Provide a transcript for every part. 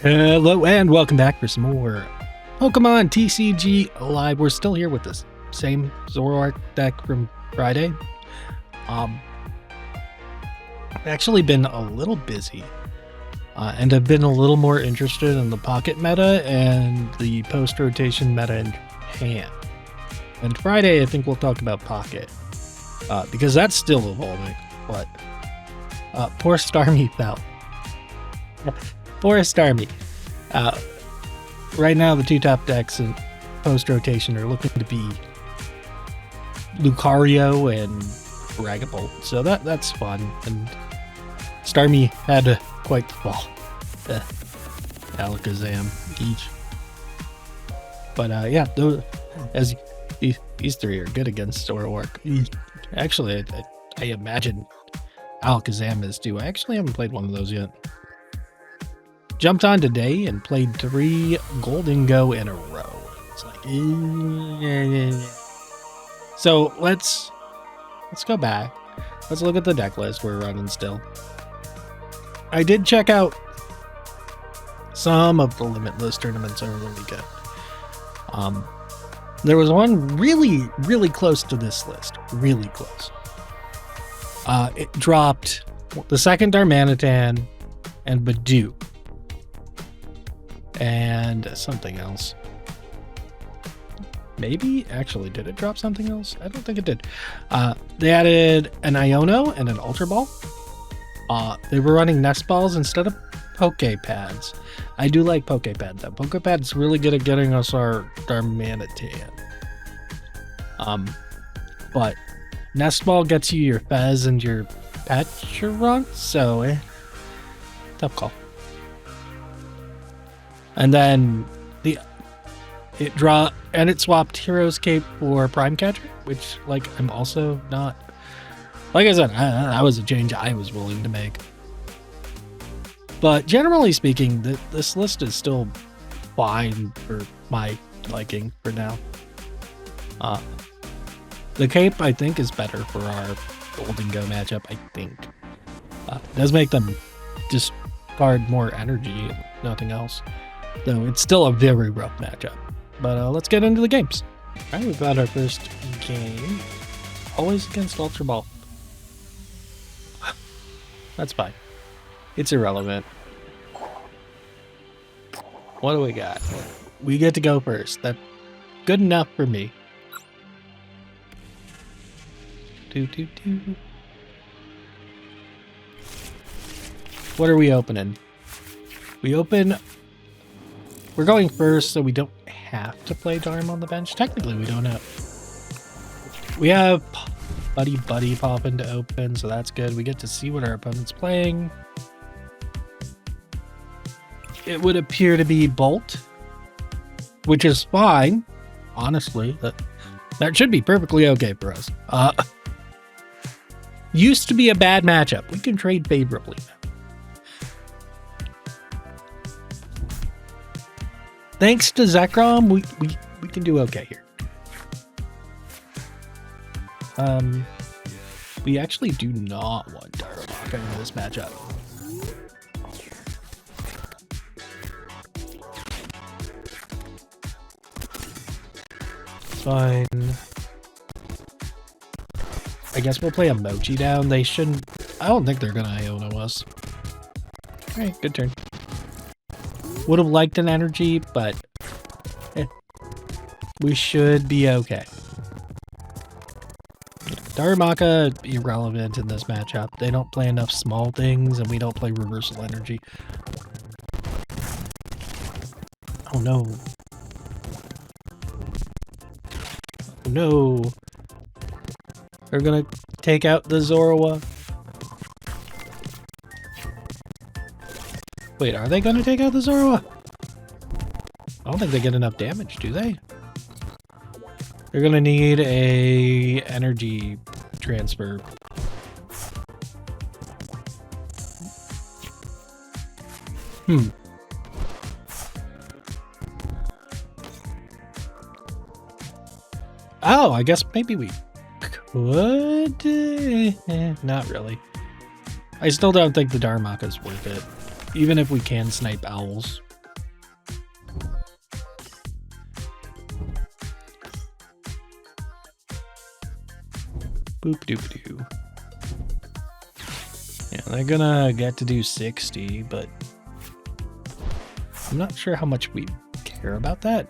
Hello and welcome back for some more Pokemon TCG Live. We're still here with this same Zoroark deck from Friday. I've actually been a little busy and I've been a little more interested in the pocket meta and the post-rotation meta in Japan. And Friday I think we'll talk about pocket because that's still evolving, but poor Starmie fell. Forest Army. Right now, the two top decks in post-rotation are looking to be Lucario and Ragabolt. So that's fun. And Starmie had quite the fall. Alakazam each. But yeah, these three are good against Zoroark. Actually, I imagine Alakazam is too. I actually haven't played one of those yet. Jumped on today and played 3 Golden Go in a row. It's like, So let's go back. Let's look at the deck list we're running still. I did check out some of the Limitless tournaments over the weekend. There was one really close to this list. Really close. It dropped the second Darmanitan and Badoo. And something else. Maybe? Actually, did it drop something else? I don't think it did. They added an Iono and an Ultra Ball. They were running Nest Balls instead of Pokepads. I do like Pokepad though. Pokepad's really good at getting us our Darmanitan. But Nest Ball gets you your Fez and your Pachyrunk, so tough call. And then it swapped Hero's Cape for Prime Catcher, which I'm also not. Like I said, that was a change I was willing to make. But generally speaking, this list is still fine for my liking for now. The Cape I think is better for our Golden Go matchup. I think it does make them discard more energy and nothing else. Though it's still a very rough matchup. But let's get into the games. Alright, we've got our first game. Always against Ultra Ball. That's fine. It's irrelevant. What do we got? We get to go first. That's good enough for me. What are we opening? We're going first, so we don't have to play Darm on the bench. Technically, we don't have. We have Buddy popping to open, so that's good. We get to see what our opponent's playing. It would appear to be Bolt, which is fine. Honestly, that should be perfectly okay for us. Used to be a bad matchup. We can trade favorably now. Thanks to Zekrom, we can do okay here. We actually do not want Darumaka in this matchup. Fine. I guess we'll play a Mochi down. They shouldn't. I don't think they're gonna Iono us. Alright, good turn. Would have liked an energy, but we should be okay. Darumaka irrelevant in this matchup. They don't play enough small things, and we don't play reversal energy. Oh no. Oh no. They're gonna take out the Zorua. Wait, are they gonna take out the Zorua? I don't think they get enough damage, do they? They're gonna need a energy transfer. Oh, I guess maybe we could. Not really. I still don't think the Darumaka is worth it. Even if we can snipe owls. Boop doop doo. Yeah, they're gonna get to do 60, but I'm not sure how much we care about that.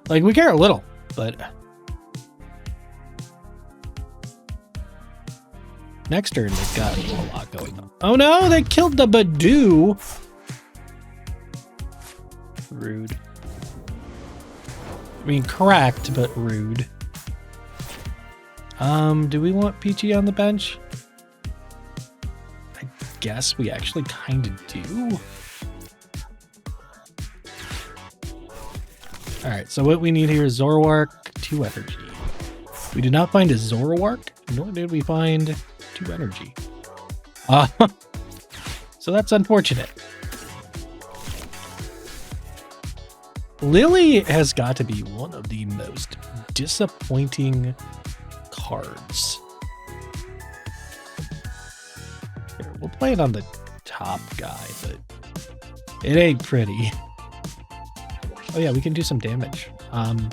Like, we care a little, but next turn they've got a lot going on. Oh no, they killed the Badoo. Rude. I mean, correct, but rude. Do we want Peachy on the bench? I guess we actually kind of do. Alright, so what we need here is Zoroark, 2 energy. We did not find a Zoroark, nor did we find 2 energy. So that's unfortunate. Lily has got to be one of the most disappointing cards. Here, we'll play it on the top guy, but it ain't pretty. Oh yeah, we can do some damage. I don't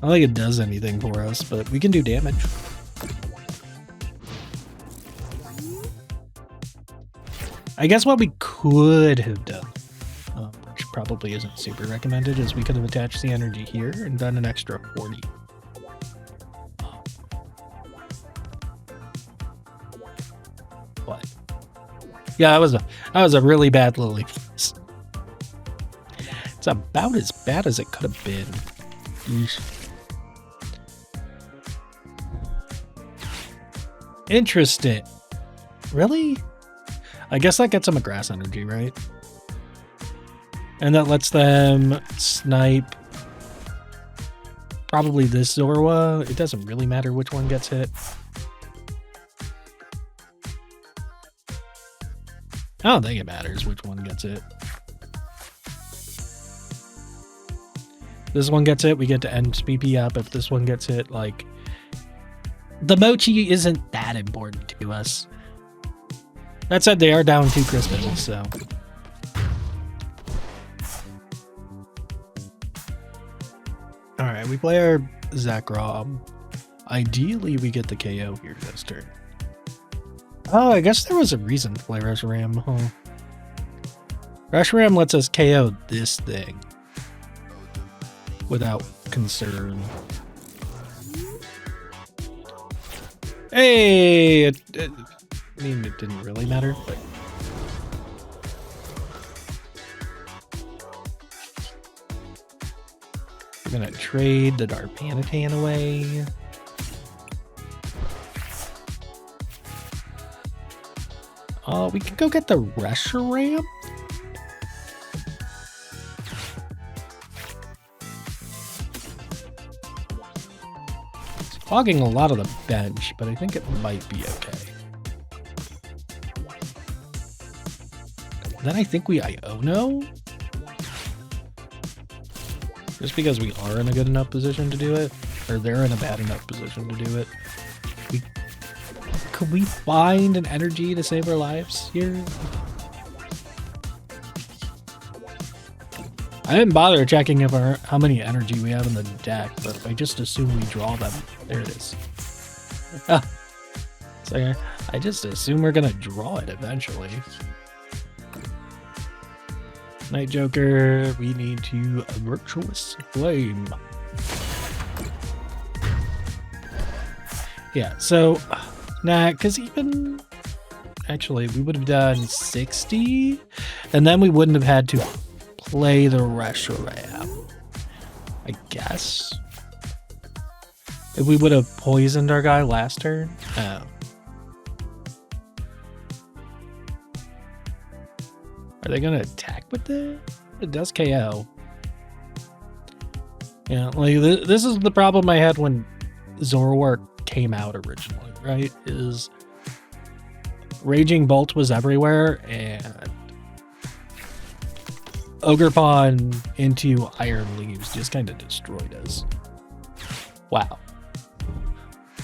think it does anything for us, but we can do damage. I guess what we could have done, which probably isn't super recommended, is we could have attached the energy here and done an extra 40. What? Yeah, that was a really bad Lily. It's about as bad as it could have been. Yeesh. Interesting. Really? I guess that gets them a grass energy, right? And that lets them snipe probably this Zorua. It doesn't really matter which one gets hit. I don't think it matters which one gets it. This one gets it, we get to end PP up. If this one gets hit, like, the Mochi isn't that important to us. That said, they are down 2 crystals, so. Alright, we play our Zekrom. Ideally, we get the KO here this turn. Oh, I guess there was a reason to play Reshiram, huh? Reshiram lets us KO this thing without concern. Hey! I mean, it didn't really matter, but... We're gonna trade the Darmanitan away. We can go get the Reshiram. It's clogging a lot of the bench, but I think it might be okay. Then I think we Iono. Just because we are in a good enough position to do it, or they're in a bad enough position to do it. Could we find an energy to save our lives here? I didn't bother checking if how many energy we have in the deck, but if I just assume we draw them, there it is. Ah, so I just assume we're gonna draw it eventually. Night Joker, we need to Virtuous Flame. Yeah, so, nah, because even, actually, we would have done 60, and then we wouldn't have had to play the Reshiram, I guess. If we would have poisoned our guy last turn. Oh. Are they gonna attack with it? It does KO. Yeah, like this is the problem I had when Zoroark came out originally, right? Is Raging Bolt was everywhere, and Ogerpon into Iron Leaves just kind of destroyed us. Wow.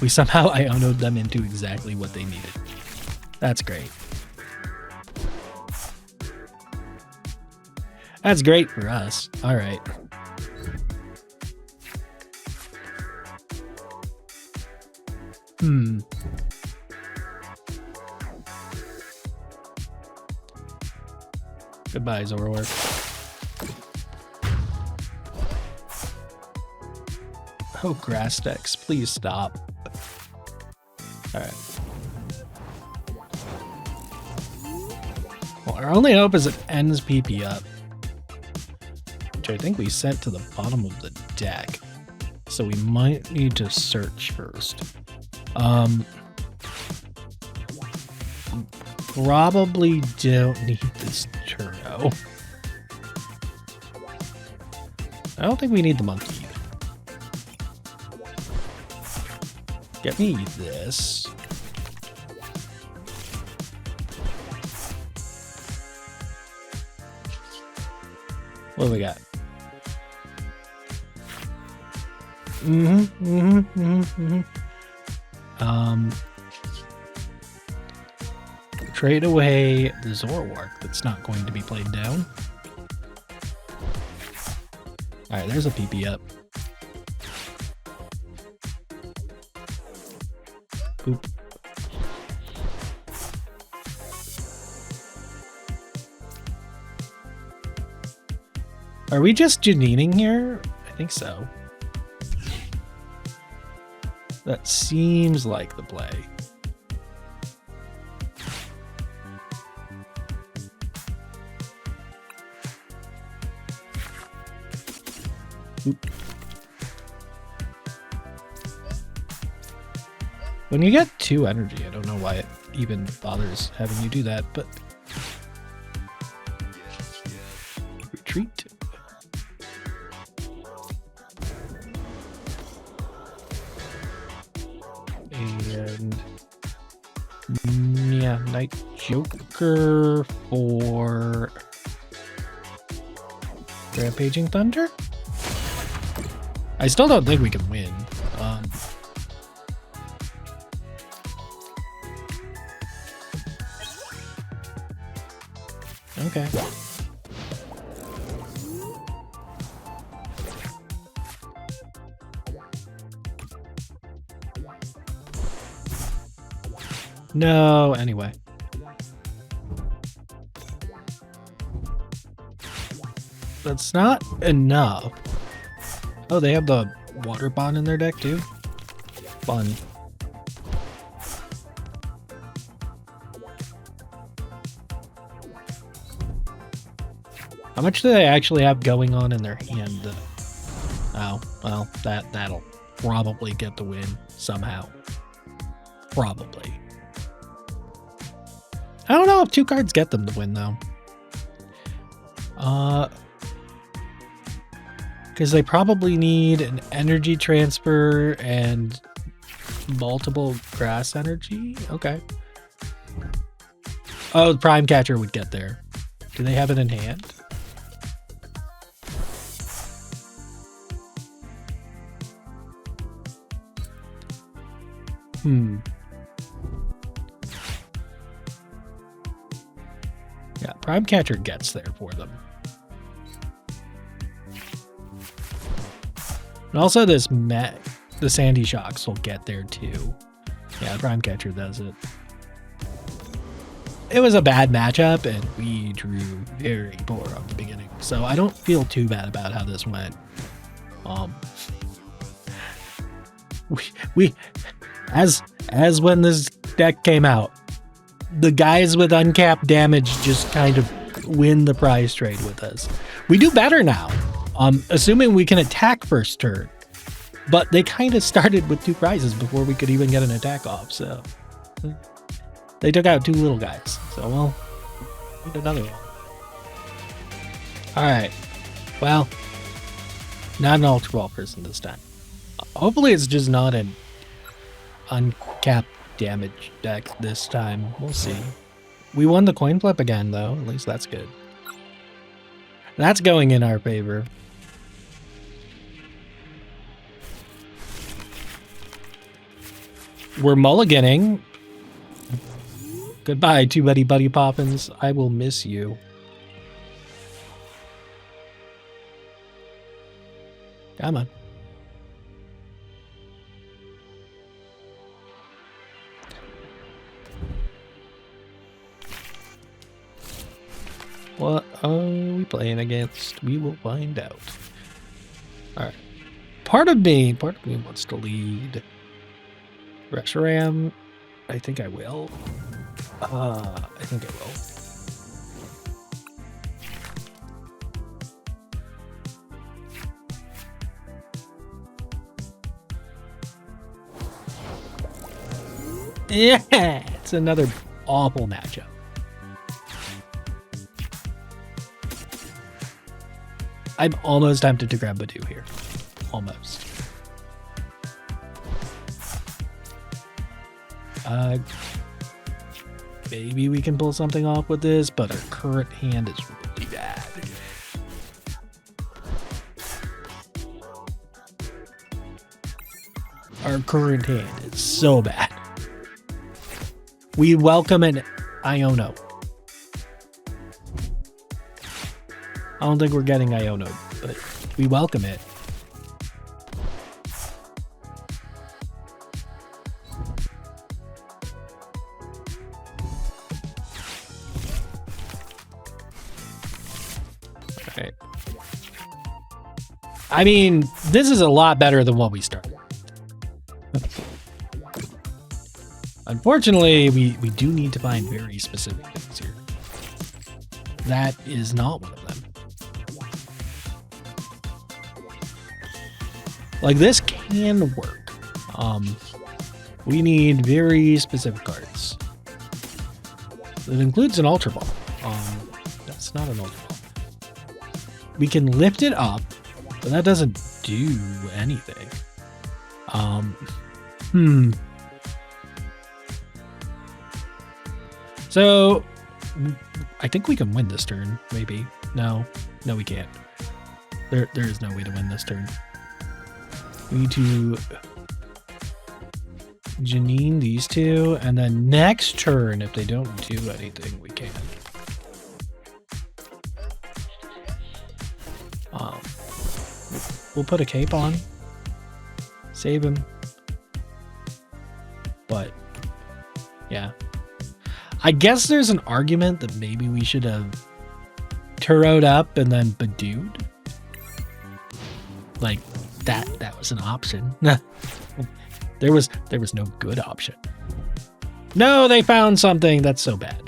We somehow Iono'd them into exactly what they needed. That's great. That's great for us. All right. Goodbye, Zoror. Oh, grass decks, please stop. Alright. Well, our only hope is it ends PP up. Which I think we sent to the bottom of the deck. So we might need to search first. Probably don't need this Turbo. I don't think we need the monkey either. Get me this. What do we got? Trade away the Zoroark that's not going to be played down. Alright, there's a PP up. Boop. Are we just Janining here? I think so. That seems like the play. Oop. When you get 2 energy, I don't know why it even bothers having you do that, but retreat. And yeah, Night Joker for Rampaging Thunder. I still don't think we can win. Okay. No, anyway. That's not enough. Oh, they have the Ogerpon in their deck too? Fun. How much do they actually have going on in their hand? Oh, well, that'll probably get the win somehow. Probably. I don't know if 2 cards get them the win though. Because they probably need an energy transfer and multiple grass energy. Okay. Oh, the Prime Catcher would get there. Do they have it in hand? Yeah, Prime Catcher gets there for them. And also the Sandy Shocks will get there too. Yeah, Prime Catcher does it. It was a bad matchup and we drew very poor on the beginning. So I don't feel too bad about how this went. As when this deck came out, the guys with uncapped damage just kind of win the prize trade with us. We do better now, assuming we can attack first turn. But they kind of started with 2 prizes before we could even get an attack off, so they took out 2 little guys. So we'll need another one. Alright. Well, not an Ultra Ball person this time. Hopefully it's just not an uncapped damage deck this time. We'll see. We won the coin flip again, though. At least that's good. That's going in our favor. We're mulliganing. Goodbye, Two Buddy Buddy Poppins. I will miss you. Come on. are we playing against? We will find out. All right. Part of me wants to lead Reshiram. I think I will. I think I will. Yeah, it's another awful matchup. I'm almost tempted to grab Badoo here. Almost. Maybe we can pull something off with this, but our current hand is really bad. Our current hand is so bad. We welcome an Iono. I don't think we're getting Iono, but we welcome it. Alright. I mean, this is a lot better than what we started. Unfortunately, we do need to find very specific things here. That is not one of them. Like, this can work. We need very specific cards. It includes an Ultra Ball. That's not an Ultra Ball. We can lift it up, but that doesn't do anything. So, I think we can win this turn, maybe. No, we can't. There is no way to win this turn. We need to Janine these two, and then next turn, if they don't do anything, we can. We'll put a cape on. Save him. But, yeah. I guess there's an argument that maybe we should have Turo'd up and then Badoo'd. Like, that was an option. There was no good option. No, they found something. That's so bad.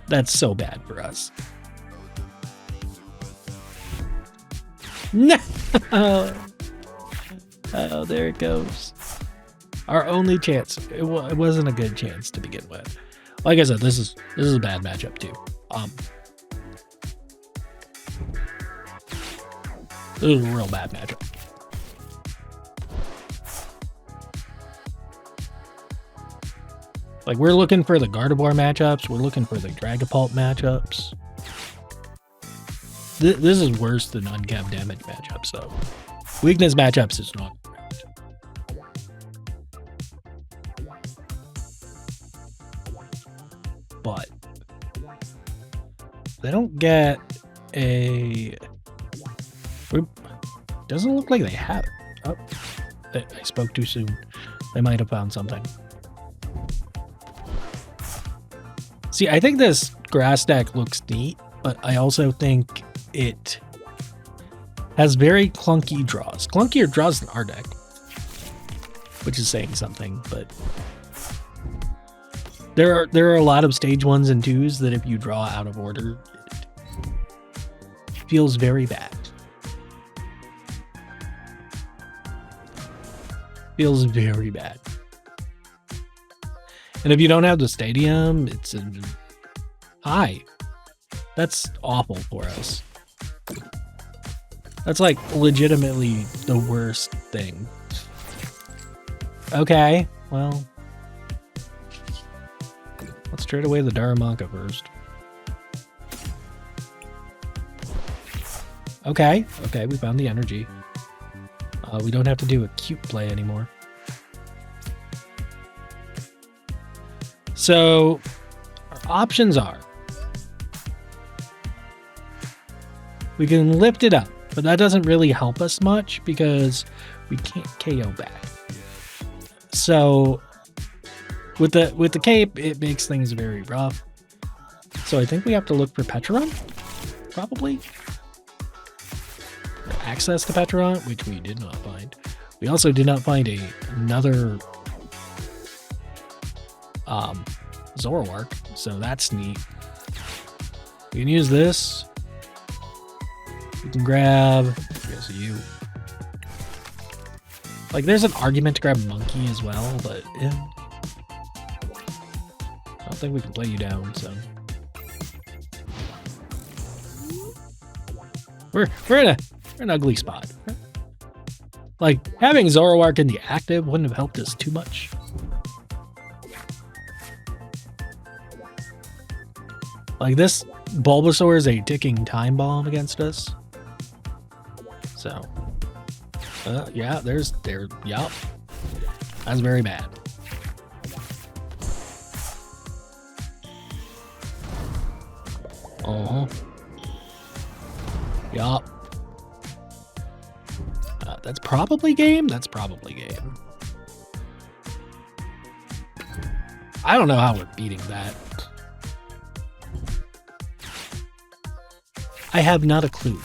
That's so bad for us. No. Oh, there it goes. Our only chance. It wasn't a good chance to begin with. Like I said, this is a bad matchup too. This is a real bad matchup. Like, we're looking for the Gardevoir matchups. We're looking for the Dragapult matchups. This is worse than uncapped damage matchups, though. Weakness matchups is not correct. But they don't get a... Doesn't look like they have it. Oh, I spoke too soon. They might have found something. See, I think this grass deck looks neat, but I also think it has very clunky draws. Clunkier draws than our deck, which is saying something, but there are a lot of stage 1s and 2s that if you draw out of order, it feels very bad. Feels very bad. And if you don't have the stadium, it's high. That's awful for us. That's like legitimately the worst thing. Okay, well, let's trade away the Darumaka first. Okay, we found the energy. We don't have to do a cute play anymore. So, our options are, we can lift it up, but that doesn't really help us much because we can't KO back. So, With the cape, it makes things very rough. So I think we have to look for Petron, probably. Access to Petron, which we did not find. We also did not find another Zoroark, so that's neat. We can use this. We can grab, I guess you. Like, there's an argument to grab Monkey as well, but yeah. I don't think we can play you down, so. We're in an ugly spot. Like, having Zoroark in the active wouldn't have helped us too much. Like, this Bulbasaur is a ticking time bomb against us. So, yeah, yup. That's very bad. Yup. That's probably game? That's probably game. I don't know how we're beating that. I have not a clue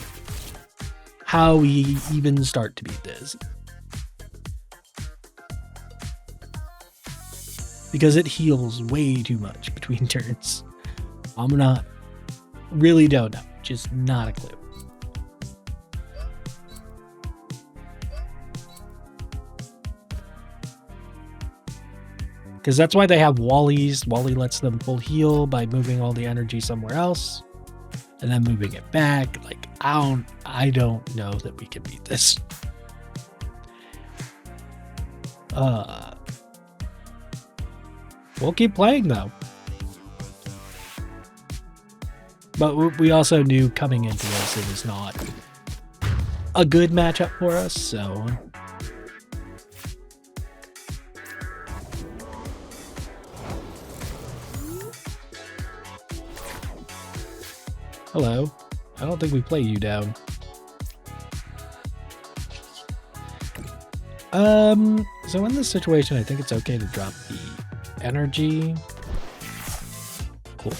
how we even start to beat this. Because it heals way too much between turns. Really don't know. Just not a clue. Because that's why they have Wallies. Wally lets them full heal by moving all the energy somewhere else. And then moving it back. Like, I don't know that we can beat this. We'll keep playing though. But we also knew coming into this it was not a good matchup for us, so. Hello. I don't think we play you down. So in this situation, I think it's okay to drop the energy. Cool.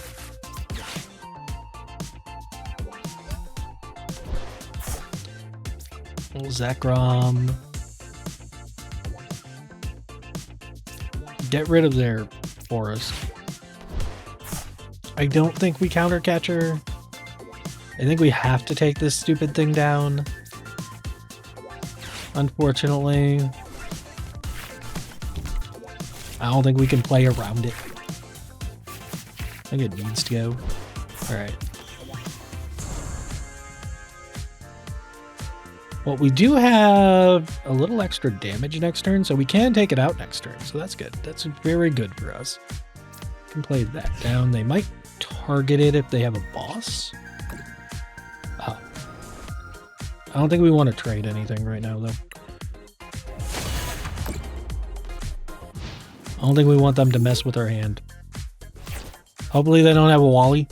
Zekrom. Get rid of their forest. I don't think we counter catcher. I think we have to take this stupid thing down. Unfortunately. I don't think we can play around it. I think it needs to go. Alright. Well, we do have a little extra damage next turn, so we can take it out next turn. So that's good. That's very good for us. We can play that down. They might target it if they have a boss. I don't think we want to trade anything right now, though. I don't think we want them to mess with our hand. Hopefully they don't have a Wally.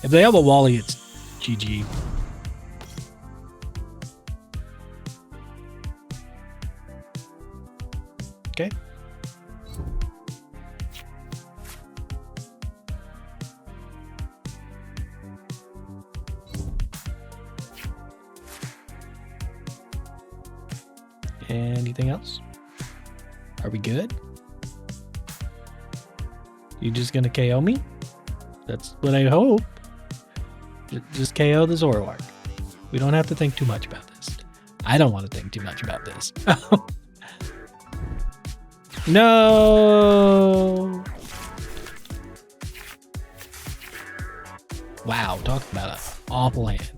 If they have a Wally, it's GG. Okay. Anything else? Are we good? You just gonna KO me? That's what I hope. Just KO the Zoroark. We don't have to think too much about this. I don't want to think too much about this. No! Wow, talk about an awful hand.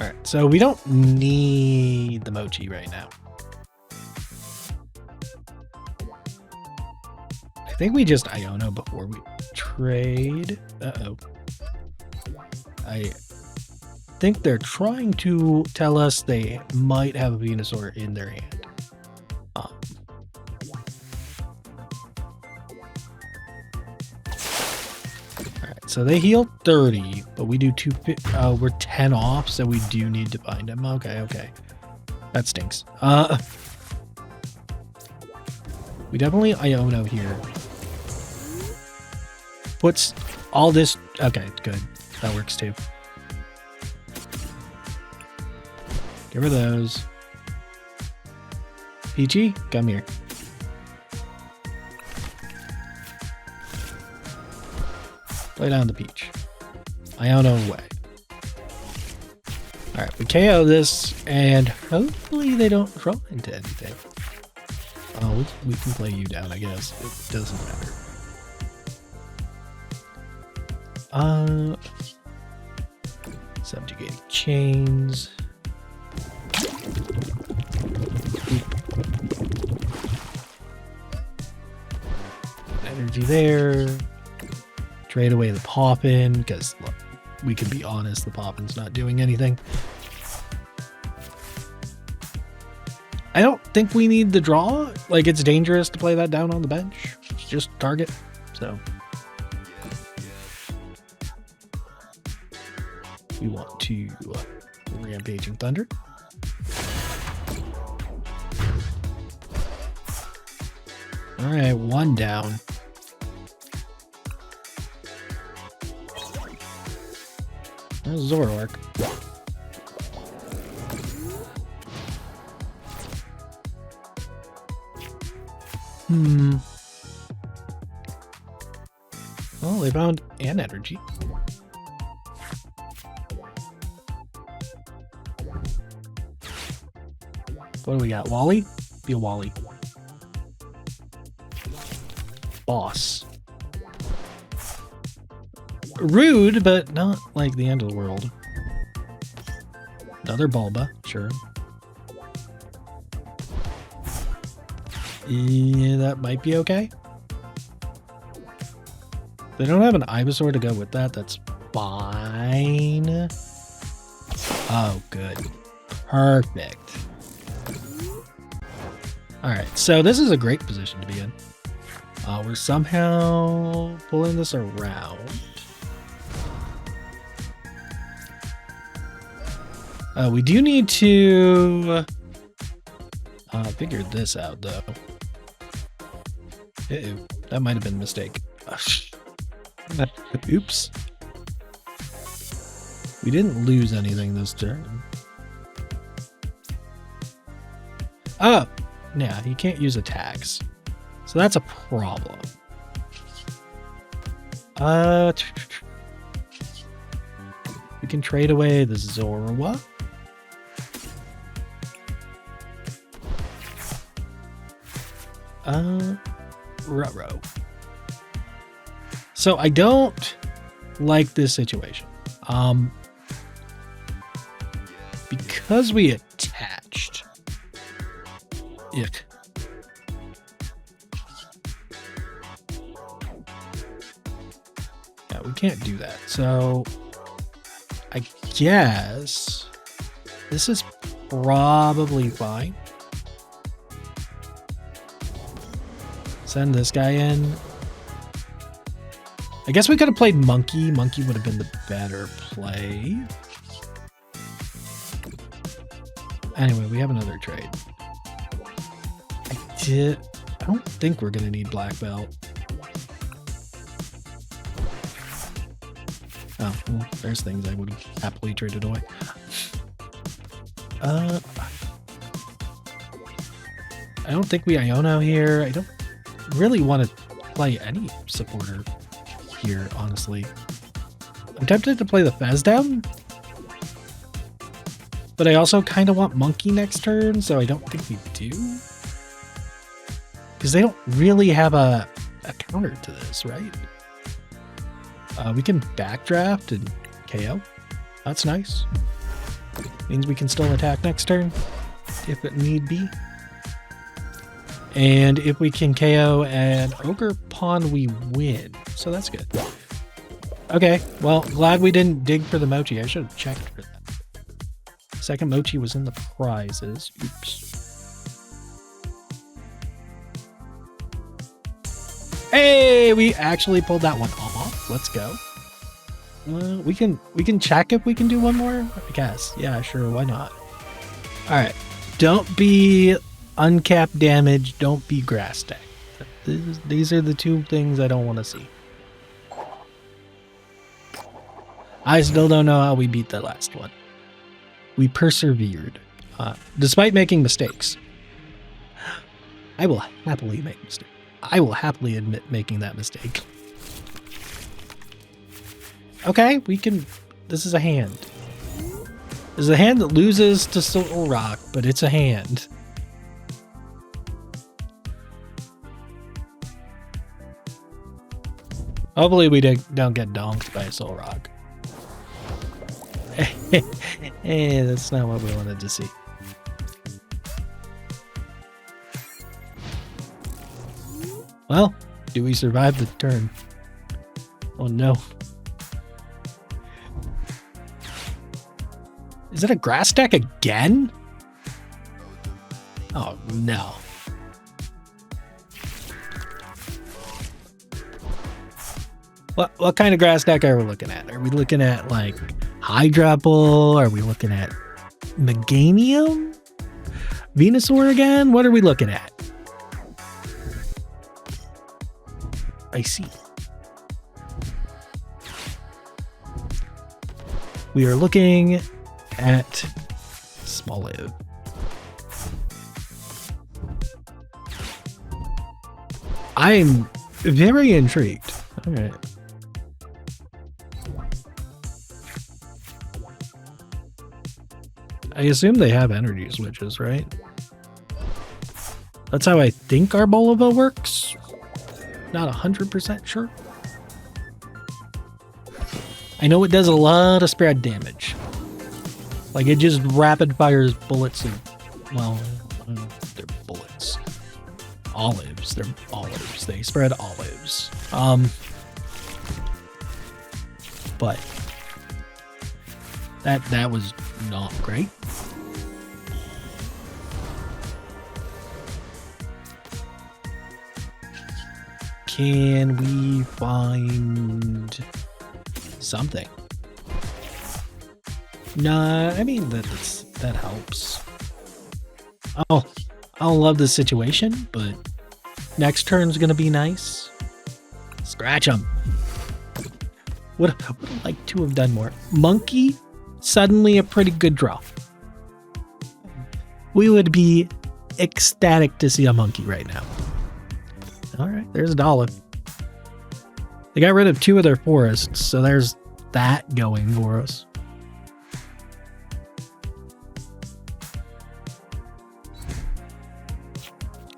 Alright, so we don't need the Mochi right now. I think we just Iono before we trade. Uh-oh. I think they're trying to tell us they might have a Venusaur in their hand. Alright, So they heal 30, but we do we're 10 off, so we do need to find him. Okay. That stinks. We definitely Iono here. Puts all this... Okay, good. That works too. Give her those. Peachy, come here. Play down the Peach. Iono away. Alright, we KO this, and hopefully they don't draw into anything. Oh, we can play you down, I guess. It doesn't matter. Subjugating chains. Energy there. Trade away the Poppin, because we can be honest, the Poppin's not doing anything. I don't think we need the draw. Like, it's dangerous to play that down on the bench. Just target. So we want to Rampaging Thunder. All right, one down. There's Zoroark. Well, they found an energy. What do we got? Wally? Be a Wally. Boss. Rude, but not like the end of the world. Another Bulba, sure. Yeah, that might be okay. They don't have an Ivysaur to go with that. That's fine. Oh, good. Perfect. Alright, so this is a great position to be in. We're somehow pulling this around. We do need to figure this out, though. Uh-oh, that might have been a mistake. Oops. We didn't lose anything this turn. Oh! Yeah, he can't use attacks. So that's a problem. We can trade away the Zorua. Ruh-roh. So I don't like this situation. Because we attached. Ick. Yeah, we can't do that. So I guess this is probably fine. Send this guy in. I guess we could have played Monkey. Monkey would have been the better play. Anyway, we have another trade. I don't think we're gonna need Black Belt. Oh, well, there's things I would have happily traded away. I don't think we Iono here. I don't really want to play any supporter here, honestly. I'm tempted to play the Fez down, but I also kind of want Monkey next turn, so I don't think we do. Because they don't really have a counter to this, right? We can backdraft and KO. That's nice. Means we can still attack next turn if it need be. And if we can KO an Ogerpon, we win. So that's good. Okay, well, glad we didn't dig for the Mochi. I should have checked for that. Second Mochi was in the prizes. Oops. Hey, we actually pulled that one off. Let's go. We can check if we can do one more, I guess. Yeah, sure, why not? All right, don't be uncapped damage. Don't be grass deck. These are the two things I don't want to see. I still don't know how we beat the last one. We persevered, despite making mistakes. I will happily make mistakes. I will happily admit making that mistake. Okay, we can... This is a hand. This is a hand that loses to Soul Rock, but it's a hand. Hopefully we don't get donked by a Soul Rock. Hey, that's not what we wanted to see. Well, do we survive the turn? Oh no. Is it a grass deck again? Oh no. What kind of grass deck are we looking at? Are we looking at like Hydra Bull? Are we looking at Meganium? Venusaur again? What are we looking at? I see. We are looking at Smoliv. I'm very intrigued. All right. I assume they have energy switches, right? That's how I think Arboliva works. Not 100% sure. I know it does a lot of spread damage. Like it just rapid fires bullets and, well, they're bullets. Olives. They're olives. They spread olives. But that was not great. Can we find something? Nah, I mean that helps. Oh, I don't love this situation, but next turn's gonna be nice. Scratch them. Would like to have done more. Monkey, suddenly a pretty good draw. We would be ecstatic to see a monkey right now. All right, there's a $1. They got rid of 2 of their forests, so there's that going for us.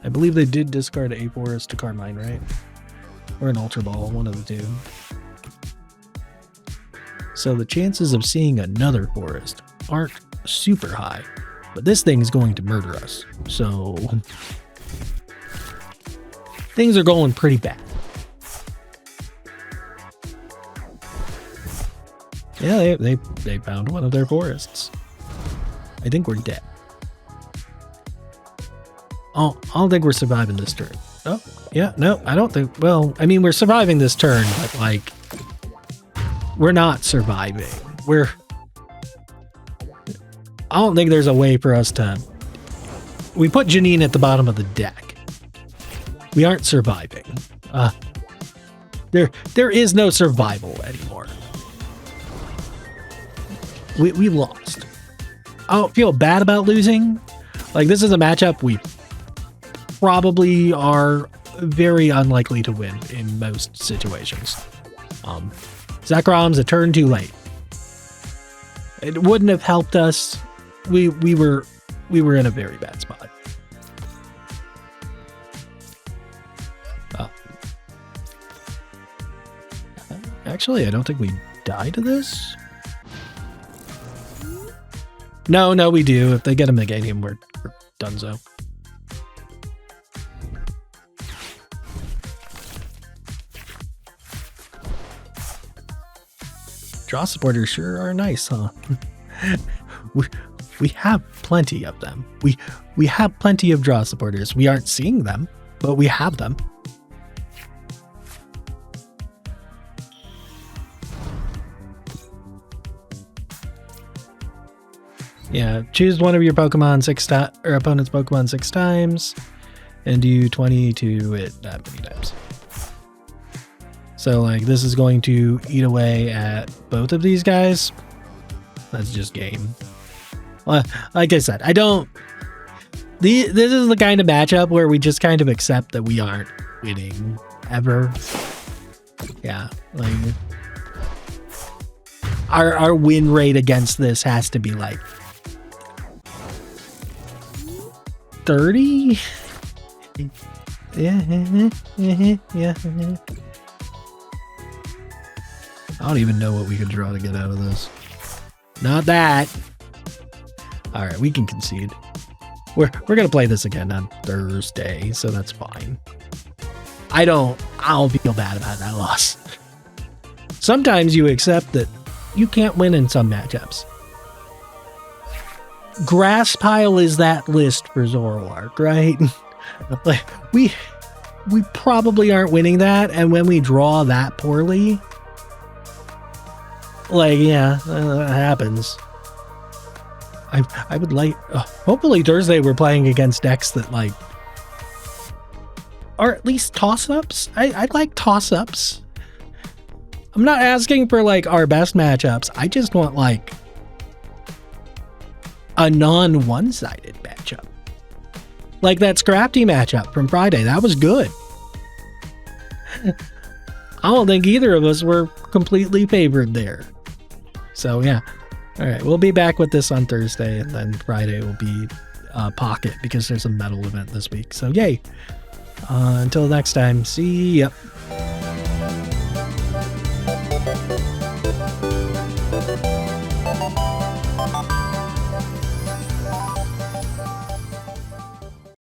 I believe they did discard a forest to Carmine, right? Or an Ultra Ball, one of the two. So the chances of seeing another forest aren't super high, but this thing is going to murder us. So things are going pretty bad. Yeah, they found one of their forests. I think we're dead. Oh, I don't think we're surviving this turn. Oh, yeah, no, I don't think. Well, I mean, we're surviving this turn, but like, we're not surviving. I don't think there's a way for us to. We put Janine at the bottom of the deck. We aren't surviving. There is no survival anymore. We lost. I don't feel bad about losing. Like, this is a matchup we probably are very unlikely to win in most situations. Zekrom's a turn too late. It wouldn't have helped us. We were in a very bad spot. Actually, I don't think we die to this. No, we do. If they get a Meganium, we're donezo. Draw supporters sure are nice, huh? we have plenty of them. We have plenty of draw supporters. We aren't seeing them, but we have them. Yeah, choose one of your Pokemon or opponent's Pokemon 6 times, and do 20 to it that many times. So like this is going to eat away at both of these guys. That's just game. Well, like I said, I don't. This is the kind of matchup where we just kind of accept that we aren't winning ever. Yeah, like our win rate against this has to be like 30. Yeah. I don't even know what we could draw to get out of this. Not that. All right, we can concede. We're gonna play this again on Thursday, so that's fine. I don't feel bad about that loss. Sometimes you accept that you can't win in some matchups. Grass Pile is that list for Zoroark, right? Like we probably aren't winning that, and when we draw that poorly, like yeah, that happens. I would like, hopefully Thursday we're playing against decks that like, or at least toss-ups. I like toss-ups. I'm not asking for like our best matchups. I just want like a non-one-sided matchup. Like that Scrafty matchup from Friday. That was good. I don't think either of us were completely favored there. So yeah. All right, we'll be back with this on Thursday, and then Friday will be Pocket because there's a metal event this week. So yay. Until next time, see ya.